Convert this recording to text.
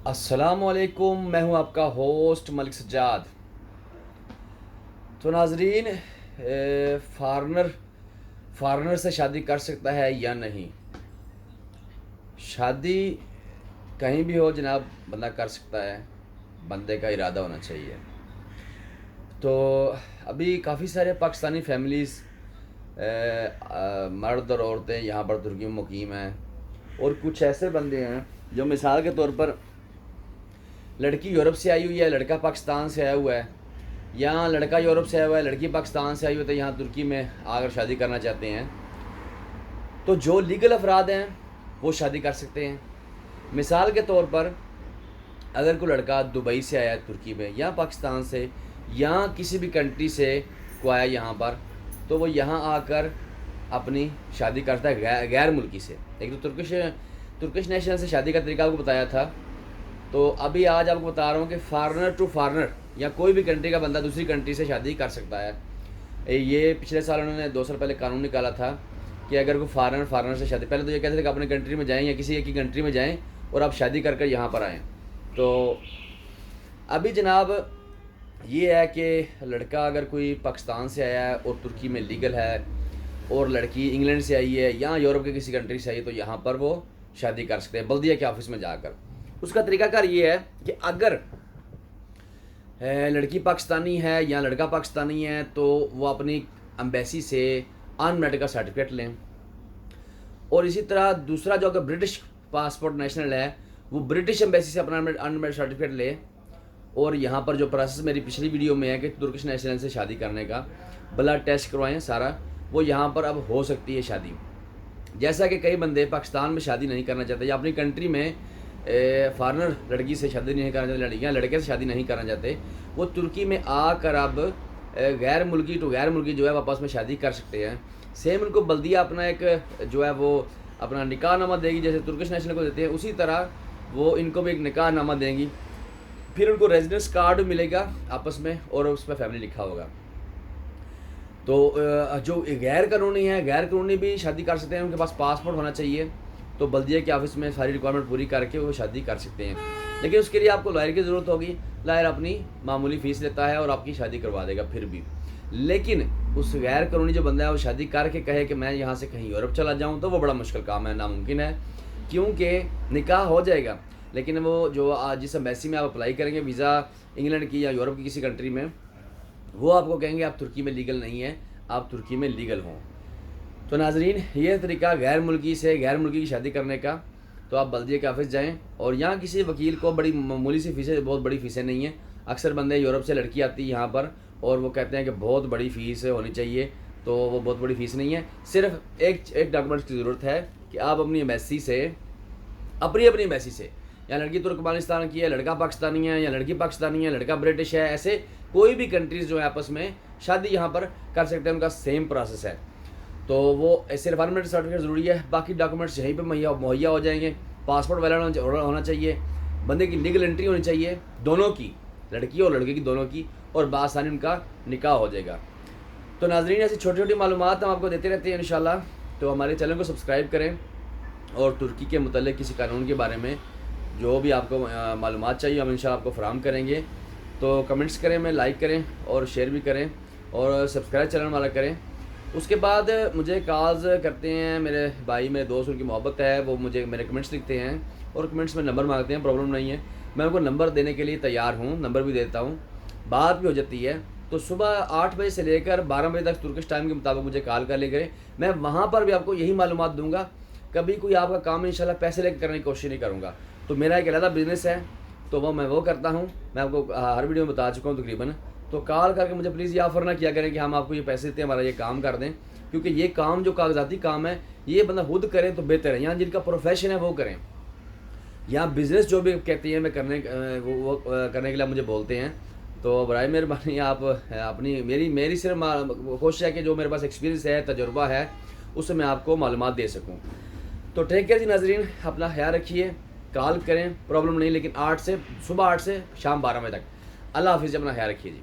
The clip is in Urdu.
السلام علیکم، میں ہوں آپ کا ہوسٹ ملک سجاد۔ تو ناظرین، فارنر فارنر سے شادی کر سکتا ہے یا نہیں؟ شادی کہیں بھی ہو جناب، بندہ کر سکتا ہے، بندے کا ارادہ ہونا چاہیے۔ تو ابھی کافی سارے پاکستانی فیملیز، مرد اور عورتیں یہاں پر ترکی میں مقیم ہیں، اور کچھ ایسے بندے ہیں جو مثال کے طور پر لڑکی یورپ سے آئی ہوئی ہے، لڑکا پاکستان سے آیا ہوا ہے، یا لڑکا یورپ سے آیا ہوا ہے، لڑکی پاکستان سے آئی ہوئی ہے، تو یہاں ترکی میں آ کر شادی کرنا چاہتے ہیں۔ تو جو لیگل افراد ہیں وہ شادی کر سکتے ہیں۔ مثال کے طور پر اگر کوئی لڑکا دبئی سے آیا ہے ترکی میں، یا پاکستان سے، یا کسی بھی کنٹری سے کو آیا یہاں پر، تو وہ یہاں آ کر اپنی شادی کرتا ہے غیر ملکی سے۔ ایک تو ترکش نیشنل سے شادی کا طریقہ آپ کو بتایا تھا، تو ابھی آج آپ کو بتا رہا ہوں کہ فارنر ٹو فارنر، یا کوئی بھی کنٹری کا بندہ دوسری کنٹری سے شادی کر سکتا ہے۔ یہ پچھلے سال انہوں نے 2 سال پہلے قانون نکالا تھا کہ اگر کوئی فارنر سے شادی، پہلے تو یہ کہتے تھے کہ اپنی کنٹری میں جائیں یا کسی ایک کی کنٹری میں جائیں اور آپ شادی کر کر یہاں پر آئیں۔ تو ابھی جناب یہ ہے کہ لڑکا اگر کوئی پاکستان سے آیا ہے اور ترکی میں لیگل ہے، اور لڑکی انگلینڈ سے آئی ہے یا یورپ کے کسی کنٹری سے آئی ہے، تو یہاں پر وہ شادی کر سکتے ہیں بلدیہ کے آفس میں جا کر۔ اس کا طریقہ کار یہ ہے کہ اگر لڑکی پاکستانی ہے یا لڑکا پاکستانی ہے، تو وہ اپنی امبیسی سے ان میرڈ کا سرٹیفکیٹ لیں، اور اسی طرح دوسرا جو اگر برٹش پاسپورٹ نیشنل ہے، وہ برٹش امبیسی سے اپنا ان میرڈ سرٹیفکیٹ لے، اور یہاں پر جو پروسیس میری پچھلی ویڈیو میں ہے کہ ترکش نیشنل سے شادی کرنے کا بلڈ ٹیسٹ کروائیں سارا، وہ یہاں پر اب ہو سکتی ہے شادی۔ جیسا کہ کئی بندے پاکستان میں شادی نہیں کرنا چاہتے، یا اپنی کنٹری میں فارنر لڑکی سے شادی نہیں کرنا چاہتے، لڑکیاں لڑکے سے شادی نہیں کرنا چاہتے، وہ ترکی میں آ کر اب غیر ملکی ٹو غیر ملکی جو ہے آپس میں شادی کر سکتے ہیں۔ سیم ان کو بلدیہ اپنا ایک جو ہے وہ اپنا نکاح نامہ دے گی، جیسے ترکش نیشنل کو دیتے ہیں، اسی طرح وہ ان کو بھی ایک نکاح نامہ دیں گی، پھر ان کو ریزیڈنس کارڈ ملے گا آپس میں، اور اس پہ فیملی لکھا ہوگا۔ تو جو غیر قانونی ہے، غیر قانونی بھی شادی کر سکتے ہیں، ان کے پاس پاسپورٹ ہونا چاہیے، تو بلدیہ کے آفس میں ساری ریکوائرمنٹ پوری کر کے وہ شادی کر سکتے ہیں۔ لیکن اس کے لیے آپ کو لائر کی ضرورت ہوگی، لائر اپنی معمولی فیس لیتا ہے اور آپ کی شادی کروا دے گا پھر بھی۔ لیکن اس غیر قانونی جو بندہ ہے وہ شادی کر کے کہے کہ میں یہاں سے کہیں یورپ چلا جاؤں، تو وہ بڑا مشکل کام ہے، ناممکن ہے، کیونکہ نکاح ہو جائے گا، لیکن وہ جو جس امبیسی میں آپ اپلائی کریں گے ویزا انگلینڈ کی یا یورپ کی کسی کنٹری میں، وہ آپ کو کہیں گے آپ ترکی میں لیگل نہیں ہیں، آپ ترکی میں لیگل ہوں۔ تو ناظرین، یہ طریقہ غیر ملکی سے غیر ملکی کی شادی کرنے کا، تو آپ بلدیہ کے آفس جائیں، اور یہاں کسی وکیل کو بڑی معمولی سی فیسیں، بہت بڑی فیسیں نہیں ہیں۔ اکثر بندے یورپ سے لڑکی آتی ہے یہاں پر اور وہ کہتے ہیں کہ بہت بڑی فیس ہونی چاہیے، تو وہ بہت بڑی فیس نہیں ہے، صرف ایک ڈاکومنٹس کی ضرورت ہے کہ آپ اپنی ایمبیسی سے، اپنی ایمبیسی سے، یا لڑکی ترکمانستان کی ہے، لڑکا پاکستانی ہے، یا لڑکی پاکستانی ہے، لڑکا برٹش ہے، ایسے کوئی بھی کنٹریز جو ہے آپس میں شادی یہاں پر کر سکتے ہیں، ان کا سیم پروسیس ہے۔ تو وہ صرف انمیرڈ سرٹیفکیٹ ضروری ہے، باقی ڈاکومنٹس یہیں پہ مہیا ہو جائیں گے۔ پاسپورٹ ویلڈ ہونا چاہیے، بندے کی لیگل انٹری ہونی چاہیے، دونوں کی، لڑکی اور لڑکے کی دونوں کی، اور بآسانی ان کا نکاح ہو جائے گا۔ تو ناظرین، ایسی چھوٹی چھوٹی معلومات ہم آپ کو دیتے رہتے ہیں انشاءاللہ، تو ہمارے چینل کو سبسکرائب کریں، اور ترکی کے متعلق کسی قانون کے بارے میں جو بھی آپ کو معلومات چاہیے ہم انشاءاللہ آپ کو فراہم کریں گے۔ تو کمنٹس کریں، میں لائک کریں اور شیئر بھی کریں، اور سبسکرائب چینل والا کریں۔ اس کے بعد مجھے کالز کرتے ہیں میرے بھائی، میرے دوست، ان کی محبت ہے، وہ مجھے میرے کمنٹس لکھتے ہیں اور کمنٹس میں نمبر مانگتے ہیں، پرابلم نہیں ہے، میں ان کو نمبر دینے کے لیے تیار ہوں، نمبر بھی دیتا ہوں، بات بھی ہو جاتی ہے۔ تو صبح 8 بجے سے لے کر 12 بجے تک ترکش ٹائم کے مطابق مجھے کال کر لے کریں، میں وہاں پر بھی آپ کو یہی معلومات دوں گا۔ کبھی کوئی آپ کا کام انشاءاللہ پیسے لے کے کرنے کی کوشش نہیں کروں گا، تو میرا ایک علیحدہ بزنس ہے، تو وہ کرتا ہوں، میں آپ کو ہر ویڈیو میں بتا چکا ہوں تقریباً۔ تو کال کر کے مجھے پلیز یہ آفر نہ کیا کریں کہ ہم آپ کو یہ پیسے دیتے ہیں، ہمارا یہ کام کر دیں، کیونکہ یہ کام جو کاغذاتی کام ہے یہ بندہ خود کرے تو بہتر ہے، یہاں جن کا پروفیشن ہے وہ کریں، یہاں بزنس جو بھی کہتی ہیں میں وہ کرنے کے لیے مجھے بولتے ہیں۔ تو برائے مہربانی آپ اپنی میری صرف کوشش ہے کہ جو میرے پاس ایکسپیرینس ہے، تجربہ ہے، اس سے میں آپ کو معلومات دے سکوں۔ تو ٹیک کیئر جی ناظرین، اپنا خیال رکھیے، کال کریں، پرابلم نہیں، لیکن صبح 8 سے شام 12 بجے تک۔ اللہ حافظ جی، اپنا خیال رکھیے جی۔